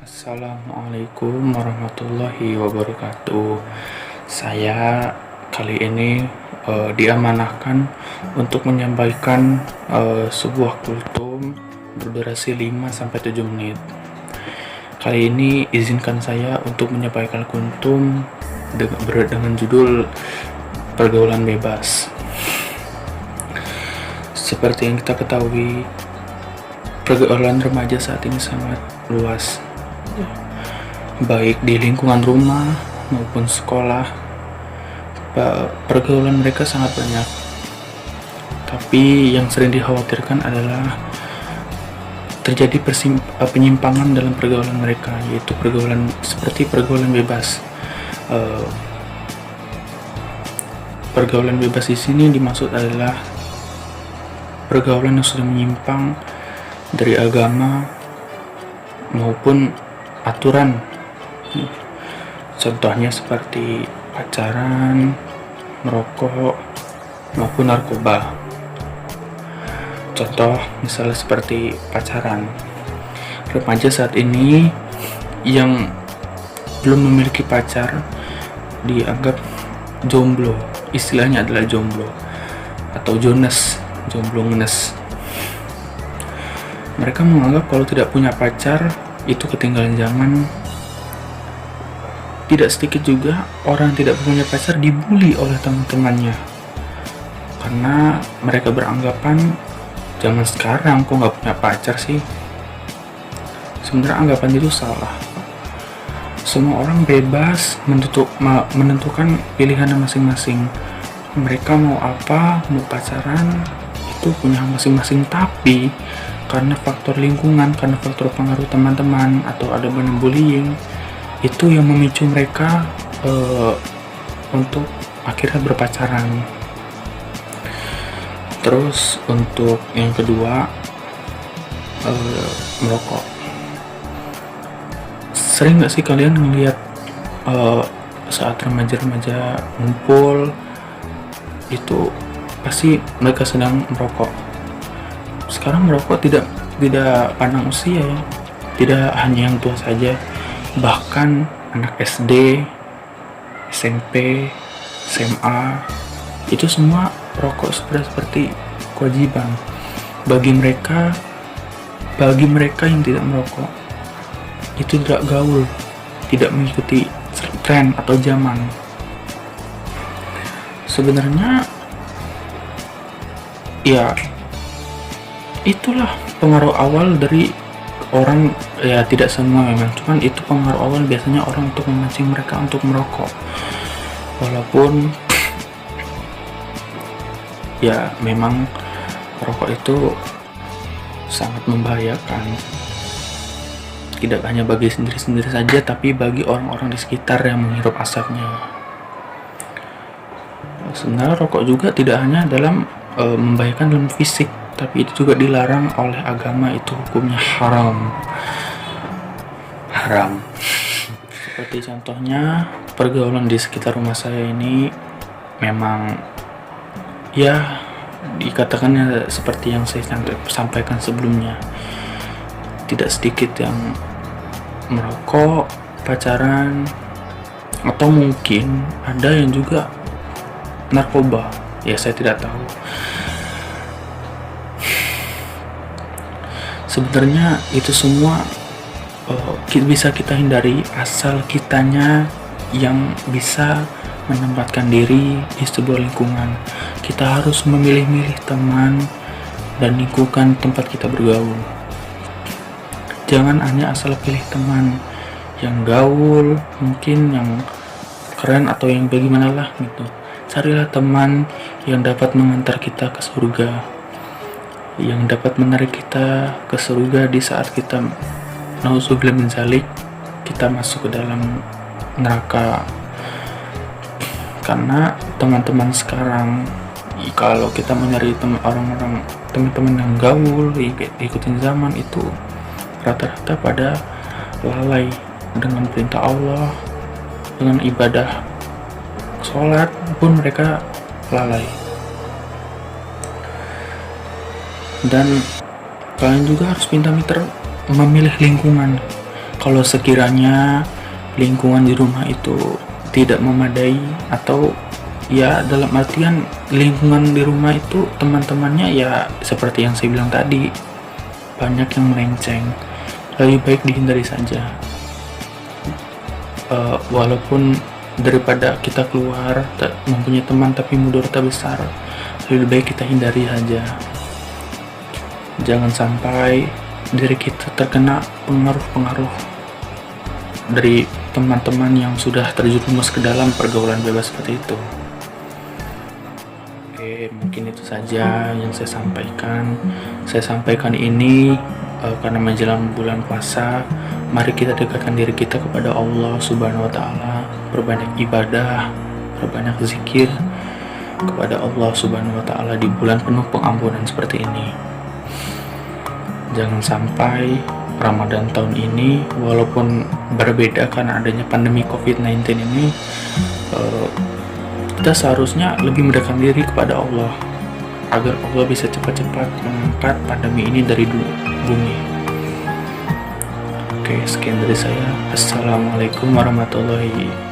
Assalamualaikum warahmatullahi wabarakatuh. Saya kali ini diamanahkan untuk menyampaikan sebuah kultum berdurasi 5-7 menit. Kali ini izinkan saya untuk menyampaikan kultum dengan judul pergaulan bebas. Seperti yang kita ketahui, pergaulan remaja saat ini sangat luas, baik di lingkungan rumah maupun sekolah. Pergaulan mereka sangat banyak, tapi yang sering dikhawatirkan adalah terjadi penyimpangan dalam pergaulan mereka, yaitu pergaulan seperti pergaulan bebas. Pergaulan bebas di sini dimaksud adalah pergaulan yang sudah menyimpang dari agama maupun aturan. Contohnya seperti pacaran, merokok, maupun narkoba. Contoh misalnya seperti pacaran. Remaja saat ini yang belum memiliki pacar dianggap jomblo. Istilahnya adalah jomblo atau jones, jomblo ngenes. Mereka menganggap kalau tidak punya pacar itu ketinggalan zaman. Tidak sedikit juga orang yang tidak punya pacar dibully oleh teman-temannya, karena mereka beranggapan zaman sekarang kok nggak punya pacar sih. Sebenarnya anggapan itu salah. Semua orang bebas menentukan pilihannya masing-masing. Mereka mau apa, mau pacaran, itu punya masing-masing. Tapi karena faktor lingkungan, karena faktor pengaruh teman-teman, atau ada bullying, itu yang memicu mereka untuk akhirnya berpacaran. Terus untuk yang kedua, merokok. Sering gak sih kalian ngelihat saat remaja-remaja ngumpul, itu pasti mereka sedang merokok. Sekarang merokok tidak pandang usia ya, tidak hanya yang tua saja, bahkan anak SD, SMP, SMA, itu semua rokok seperti kewajiban bagi mereka yang tidak merokok. Itu tidak gaul, tidak mengikuti tren atau zaman. Sebenarnya ya itulah pengaruh awal dari orang, ya tidak semua memang, cuman itu pengaruh awal biasanya orang untuk memancing mereka untuk merokok. Walaupun ya memang rokok itu sangat membahayakan, tidak hanya bagi sendiri-sendiri saja, tapi bagi orang-orang di sekitar yang menghirup asapnya. Sebenarnya rokok juga tidak hanya dalam membahayakan dalam fisik, tapi itu juga dilarang oleh agama, itu hukumnya haram. Seperti contohnya pergaulan di sekitar rumah saya ini memang ya dikatakan seperti yang saya sampaikan sebelumnya, tidak sedikit yang merokok, pacaran, atau mungkin ada yang juga narkoba. Ya saya tidak tahu. Sebenarnya itu semua bisa kita hindari asal kitanya yang bisa menempatkan diri di sebuah lingkungan. Kita harus memilih-milih teman dan lingkungan tempat kita bergaul. Jangan hanya asal pilih teman yang gaul, mungkin yang keren atau yang bagaimana lah gitu. Carilah teman yang dapat mengantar kita ke surga, yang dapat menarik kita ke surga di saat kita nauzubillah min dzalik, kita masuk ke dalam neraka. Karena teman-teman sekarang, kalau kita mencari teman-teman yang gaul, ikutin zaman, itu rata-rata pada lalai dengan perintah Allah, dengan ibadah sholat pun mereka lalai. Dan kalian juga harus pintar-pintar memilih lingkungan. Kalau sekiranya lingkungan di rumah itu tidak memadai, atau ya dalam artian lingkungan di rumah itu teman-temannya ya seperti yang saya bilang tadi, banyak yang melenceng, lebih baik dihindari saja. Walaupun daripada kita keluar mempunyai teman tapi mudaratnya besar, lebih baik kita hindari saja. Jangan sampai diri kita terkena pengaruh-pengaruh dari teman-teman yang sudah terjerumus ke dalam pergaulan bebas seperti itu. Oke, mungkin itu saja yang saya sampaikan. Saya sampaikan ini karena menjelang bulan puasa, mari kita dekatkan diri kita kepada Allah Subhanahu wa taala, perbanyak ibadah, perbanyak zikir kepada Allah Subhanahu wa taala di bulan penuh pengampunan seperti ini. Jangan sampai Ramadan tahun ini, walaupun berbeda karena adanya pandemi COVID-19 ini, kita seharusnya lebih mendekatkan diri kepada Allah agar Allah bisa cepat-cepat mengangkat pandemi ini dari bumi. Oke, sekian dari saya. Assalamualaikum warahmatullahi wabarakatuh.